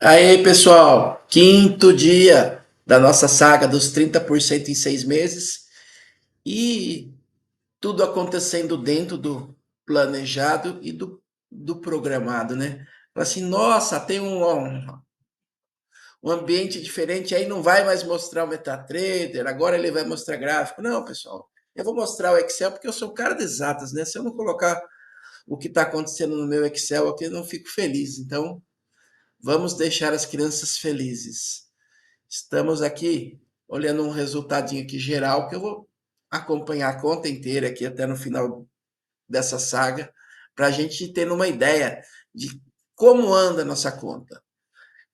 Aí, pessoal, quinto dia da nossa saga dos 30% em 6 meses e tudo acontecendo dentro do planejado e do programado, né? Fala assim, nossa, tem um ambiente diferente, aí não vai mais mostrar o MetaTrader, agora ele vai mostrar gráfico. Não, pessoal, eu vou mostrar o Excel porque eu sou um cara de exatas, né? Se eu não colocar o que está acontecendo no meu Excel aqui, eu não fico feliz. Então, vamos deixar as crianças felizes. Estamos aqui olhando um resultadinho aqui geral que eu vou acompanhar a conta inteira aqui até no final dessa saga para a gente ter uma ideia de como anda a nossa conta.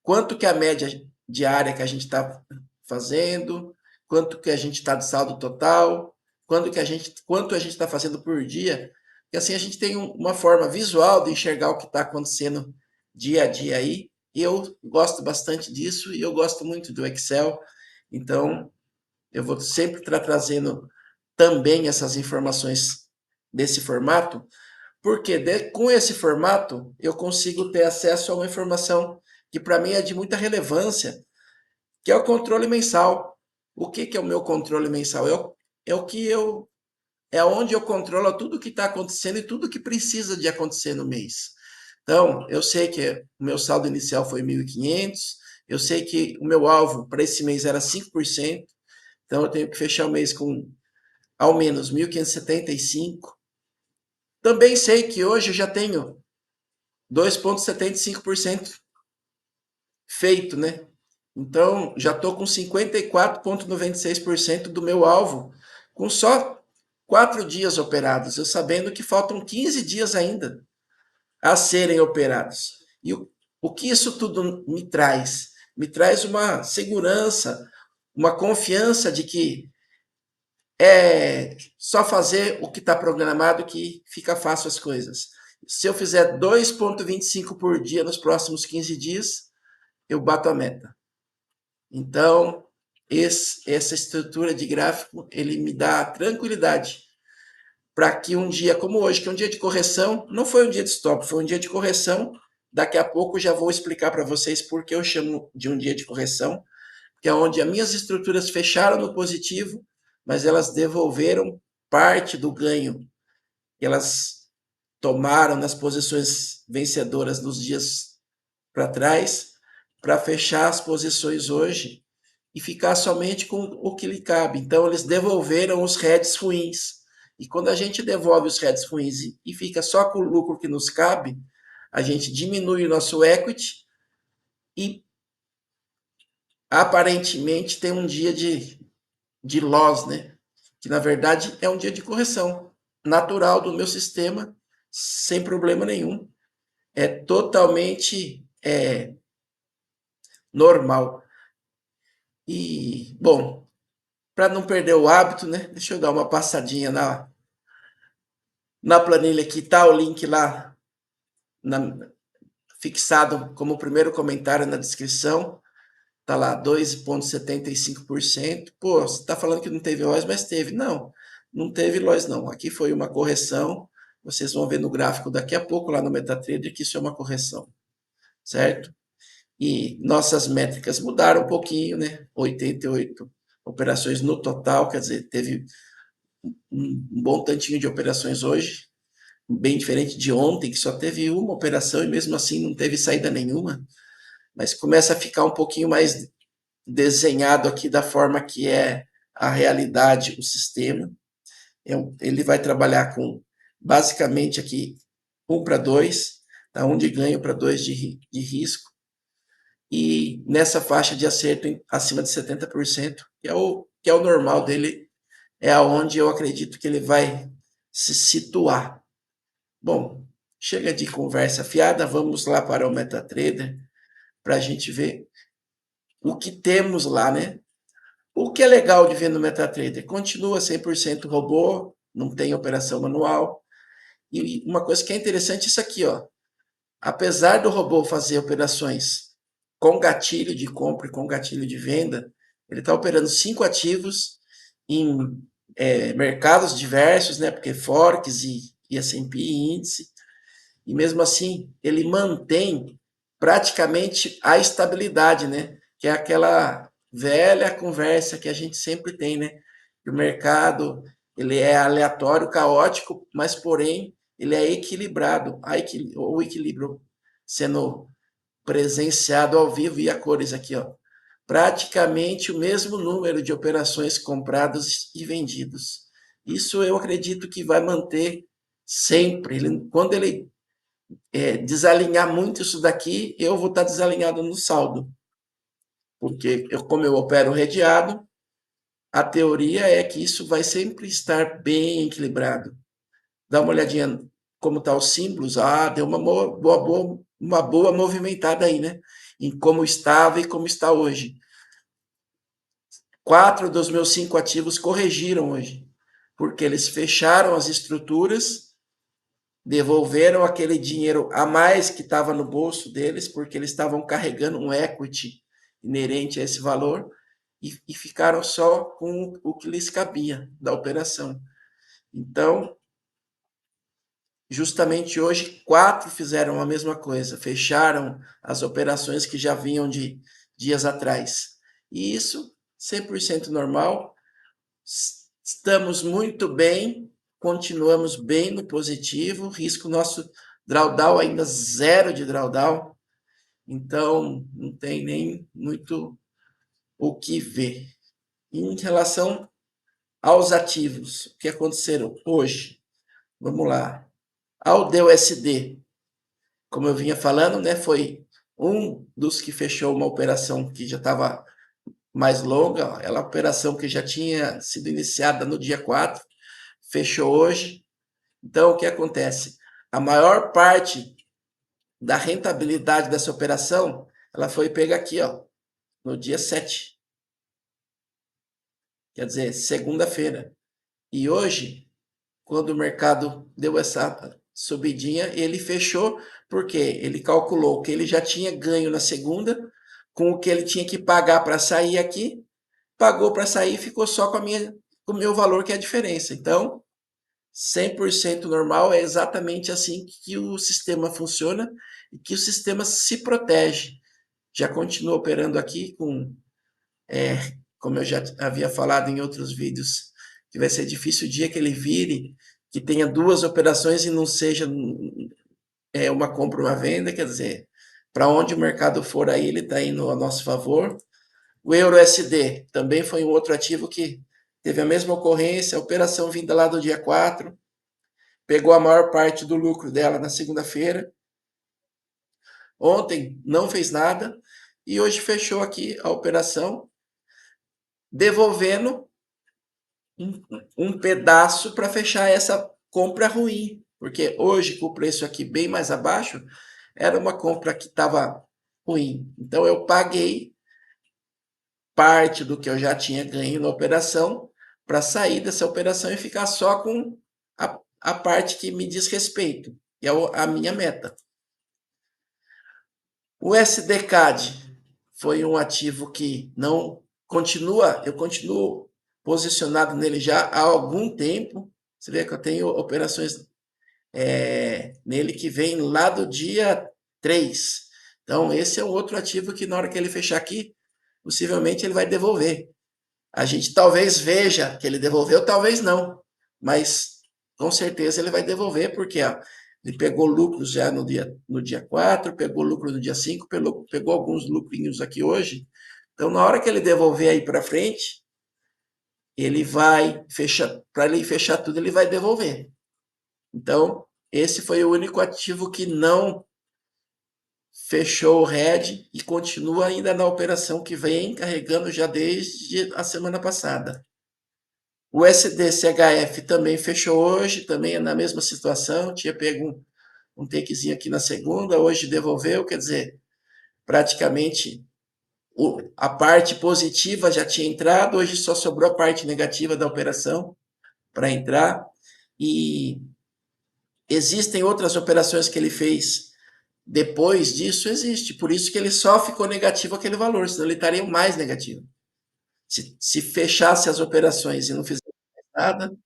Quanto que é a média diária que a gente está fazendo, quanto que a gente está de saldo total, quanto a gente está fazendo por dia, e assim a gente tem uma forma visual de enxergar o que está acontecendo dia a dia aí. E eu gosto bastante disso e eu gosto muito do Excel, então eu vou sempre estar trazendo também essas informações desse formato, porque com esse formato eu consigo ter acesso a uma informação que para mim é de muita relevância, que é o controle mensal. O que, que é o meu controle mensal? É o que eu é onde eu controlo tudo o que está acontecendo e tudo que precisa de acontecer no mês. Então, eu sei que o meu saldo inicial foi 1.500, eu sei que o meu alvo para esse mês era 5%, então eu tenho que fechar o mês com ao menos 1.575. Também sei que hoje eu já tenho 2,75% feito, né? Então, já estou com 54,96% do meu alvo, com só 4 dias operados, eu sabendo que faltam 15 dias ainda a serem operados. E o que isso tudo me traz? Me traz uma segurança, uma confiança de que é só fazer o que está programado que fica fácil as coisas. Se eu fizer 2,25 por dia nos próximos 15 dias, eu bato a meta. Então, essa estrutura de gráfico, ele me dá tranquilidade para que um dia como hoje, que é um dia de correção, não foi um dia de stop, foi um dia de correção. Daqui a pouco já vou explicar para vocês por que eu chamo de um dia de correção, que é onde as minhas estruturas fecharam no positivo, mas elas devolveram parte do ganho que elas tomaram nas posições vencedoras nos dias para trás, para fechar as posições hoje e ficar somente com o que lhe cabe. Então, eles devolveram os heads ruins. E quando a gente devolve os heads ruins e fica só com o lucro que nos cabe, a gente diminui o nosso equity e aparentemente tem um dia de loss, né? Que na verdade é um dia de correção natural do meu sistema, sem problema nenhum. É totalmente normal. E, bom, para não perder o hábito, né? Deixa eu dar uma passadinha na planilha aqui, tá o link lá na, fixado como primeiro comentário na descrição. Tá lá 2,75%. Pô, você está falando que não teve loss, mas teve. Não, não teve loss não. Aqui foi uma correção. Vocês vão ver no gráfico daqui a pouco lá no MetaTrader que isso é uma correção, certo? E nossas métricas mudaram um pouquinho, né? 88 operações no total, quer dizer, teve um bom tantinho de operações hoje, bem diferente de ontem, que só teve uma operação e mesmo assim não teve saída nenhuma, mas começa a ficar um pouquinho mais desenhado aqui da forma que é a realidade, o sistema. Ele vai trabalhar com basicamente aqui 1 para 2, tá? 1 de ganho para 2 de risco, e nessa faixa de acerto acima de 70%, que é o normal dele, é aonde eu acredito que ele vai se situar. Bom, chega de conversa fiada, vamos lá para o MetaTrader para a gente ver o que temos lá, né? O que é legal de ver no MetaTrader? Continua 100% robô, não tem operação manual. E uma coisa que é interessante é isso aqui, ó. Apesar do robô fazer operações com gatilho de compra e com gatilho de venda, ele está operando 5 ativos em mercados diversos, né? Porque Forex e S&P e índice. E mesmo assim, ele mantém praticamente a estabilidade, né? Que é aquela velha conversa que a gente sempre tem, né? Que o mercado ele é aleatório, caótico, mas porém ele é equilibrado, o equilíbrio sendo presenciado ao vivo e a cores aqui, ó. Praticamente o mesmo número de operações comprados e vendidos. Isso eu acredito que vai manter sempre. Quando ele desalinhar muito isso daqui, eu vou estar desalinhado no saldo, porque como eu opero redeado, a teoria é que isso vai sempre estar bem equilibrado. Dá uma olhadinha como tá os símbolos, deu uma boa movimentada aí, né? Em como estava e como está hoje. 4 dos meus 5 ativos corrigiram hoje, porque eles fecharam as estruturas, devolveram aquele dinheiro a mais que estava no bolso deles, porque eles estavam carregando um equity inerente a esse valor, e ficaram só com o que lhes cabia da operação. Então, justamente hoje, 4 fizeram a mesma coisa, fecharam as operações que já vinham de dias atrás. E isso, 100% normal, estamos muito bem, continuamos bem no positivo, risco nosso drawdown ainda zero de drawdown, então não tem nem muito o que ver. Em relação aos ativos, o que aconteceram hoje? Vamos lá. Ao DUSD, como eu vinha falando, né, foi um dos que fechou uma operação que já estava mais longa, aquela operação que já tinha sido iniciada no dia 4, fechou hoje. Então, o que acontece? A maior parte da rentabilidade dessa operação, ela foi pega aqui, ó, no dia 7, quer dizer, segunda-feira. E hoje, quando o mercado deu essa subidinha, ele fechou, porque ele calculou que ele já tinha ganho na segunda, com o que ele tinha que pagar para sair aqui, pagou para sair e ficou só com o meu valor, que é a diferença. Então, 100% normal, é exatamente assim que o sistema funciona e que o sistema se protege. Já continua operando aqui como eu já havia falado em outros vídeos, que vai ser difícil o dia que ele vire, que tenha duas operações e não seja uma compra ou uma venda, quer dizer, para onde o mercado for aí, ele está indo a nosso favor. O EURUSD também foi um outro ativo que teve a mesma ocorrência, a operação vinda lá do dia 4, pegou a maior parte do lucro dela na segunda-feira. Ontem não fez nada e hoje fechou aqui a operação, devolvendo um pedaço para fechar essa compra ruim, porque hoje, com o preço aqui bem mais abaixo, era uma compra que estava ruim. Então eu paguei parte do que eu já tinha ganho na operação para sair dessa operação e ficar só com a parte que me diz respeito, que é a minha meta. O SDCAD foi um ativo que não continua, eu continuo posicionado nele já há algum tempo. Você vê que eu tenho operações nele que vem lá do dia 3. Então, esse é um outro ativo que na hora que ele fechar aqui, possivelmente ele vai devolver. A gente talvez veja que ele devolveu, talvez não, mas com certeza ele vai devolver, porque ó, ele pegou lucros já no dia 4, pegou lucro no dia 5, pegou alguns lucrinhos aqui hoje. Então, na hora que ele devolver aí para frente, ele vai fechar, para ele fechar tudo, ele vai devolver. Então, esse foi o único ativo que não fechou o RED e continua ainda na operação que vem carregando já desde a semana passada. O SDCHF também fechou hoje, também é na mesma situação, tinha pego um takezinho aqui na segunda, hoje devolveu, quer dizer, praticamente a parte positiva já tinha entrado, hoje só sobrou a parte negativa da operação para entrar, e existem outras operações que ele fez depois disso, existe, por isso que ele só ficou negativo aquele valor, senão ele estaria mais negativo. Se fechasse as operações e não fizesse nada,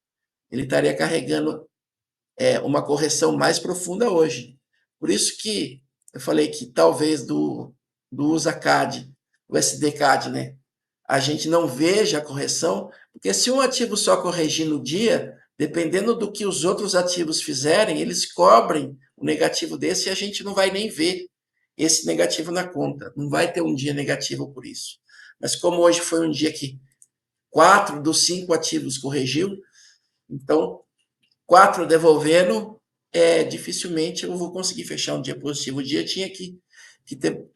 ele estaria carregando uma correção mais profunda hoje. Por isso que eu falei que talvez do USACAD, o SDCAD, né? A gente não veja a correção, porque se um ativo só corrigir no dia, dependendo do que os outros ativos fizerem, eles cobrem o negativo desse e a gente não vai nem ver esse negativo na conta. Não vai ter um dia negativo por isso. Mas como hoje foi um dia que 4 dos 5 ativos corrigiu, então 4 devolvendo, dificilmente eu vou conseguir fechar um dia positivo. O dia tinha que ter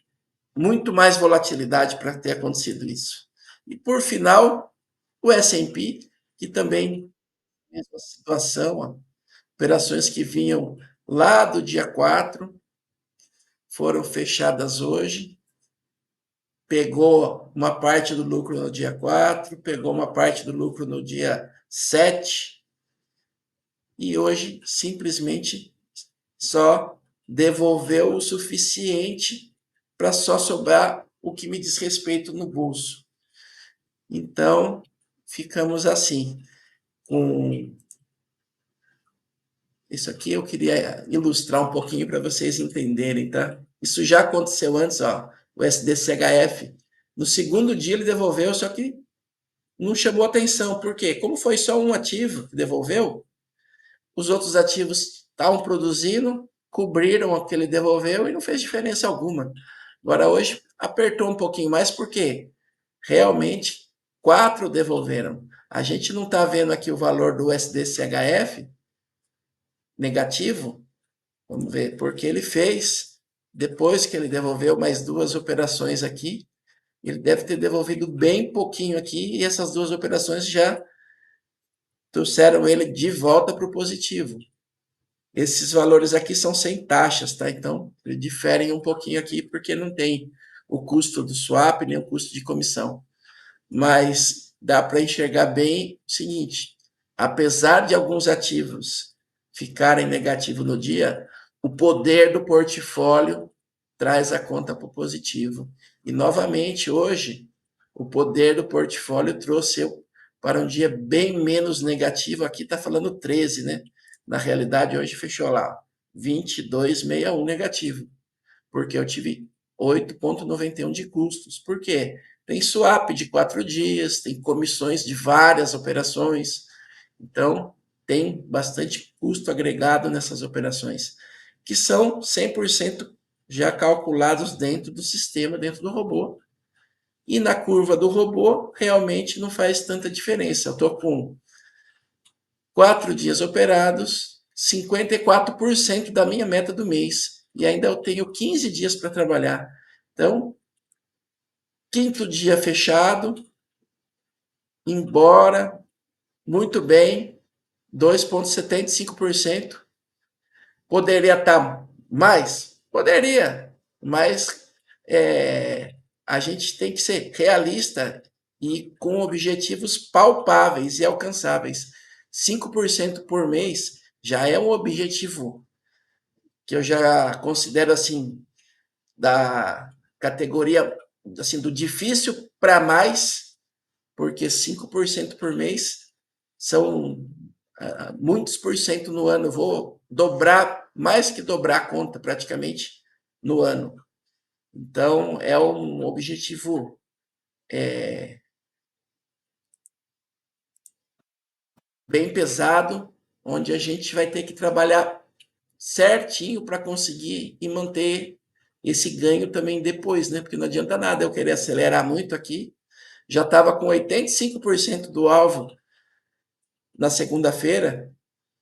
muito mais volatilidade para ter acontecido isso. E por final, o S&P, que também mesma situação, ó, operações que vinham lá do dia 4 foram fechadas hoje, pegou uma parte do lucro no dia 4, pegou uma parte do lucro no dia 7 e hoje simplesmente só devolveu o suficiente para só sobrar o que me diz respeito no bolso. Então, ficamos assim, com isso aqui eu queria ilustrar um pouquinho para vocês entenderem, tá? Isso já aconteceu antes, ó, o SDCHF. No segundo dia ele devolveu, só que não chamou atenção. Por quê? Como foi só um ativo que devolveu, os outros ativos estavam produzindo, cobriram o que ele devolveu e não fez diferença alguma. Agora hoje apertou um pouquinho mais, porque realmente 4 devolveram. A gente não está vendo aqui o valor do SDCHF negativo, vamos ver, porque ele fez, depois que ele devolveu mais 2 operações aqui, ele deve ter devolvido bem pouquinho aqui, e essas 2 operações já trouxeram ele de volta para o positivo. Esses valores aqui são sem taxas, tá? Então, eles diferem um pouquinho aqui, porque não tem o custo do swap, nem o custo de comissão. Mas dá para enxergar bem o seguinte: apesar de alguns ativos ficarem negativo no dia, o poder do portfólio traz a conta para o positivo. E novamente, hoje, o poder do portfólio trouxe eu para um dia bem menos negativo. Aqui está falando 13, né? Na realidade, hoje fechou lá 22,61 negativo, porque eu tive 8,91 de custos. Por quê? Tem swap de 4 dias, tem comissões de várias operações, então tem bastante custo agregado nessas operações, que são 100% já calculados dentro do sistema, dentro do robô. E na curva do robô, realmente não faz tanta diferença. Eu estou com 4 dias operados, 54% da minha meta do mês, e ainda eu tenho 15 dias para trabalhar. Então, quinto dia fechado, embora, muito bem, 2,75%. Poderia estar mais? Poderia, mas a gente tem que ser realista e com objetivos palpáveis e alcançáveis. 5% por mês já é um objetivo que eu já considero assim, da categoria assim, do difícil para mais, porque 5% por mês são muitos por cento no ano. Eu vou dobrar, mais que dobrar a conta praticamente no ano. Então, é um objetivo bem pesado, onde a gente vai ter que trabalhar certinho para conseguir e manter esse ganho também depois, né? Porque não adianta nada eu querer acelerar muito aqui. Já estava com 85% do alvo na segunda-feira,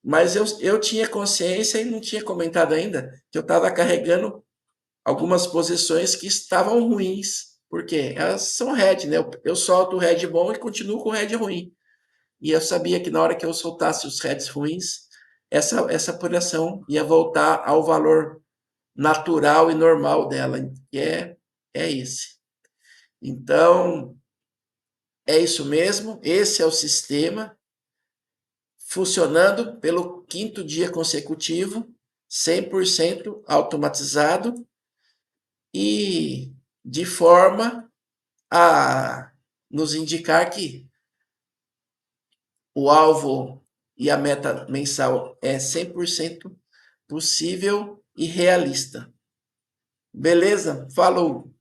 mas eu tinha consciência e não tinha comentado ainda que eu estava carregando algumas posições que estavam ruins, porque elas são head, né? Eu solto o head bom e continuo com o head ruim. E eu sabia que na hora que eu soltasse os heads ruins, essa apuração ia voltar ao valor natural e normal dela, que é esse. Então, é isso mesmo, esse é o sistema funcionando pelo quinto dia consecutivo, 100% automatizado e de forma a nos indicar que o alvo e a meta mensal é 100% possível e realista. Beleza? Falou.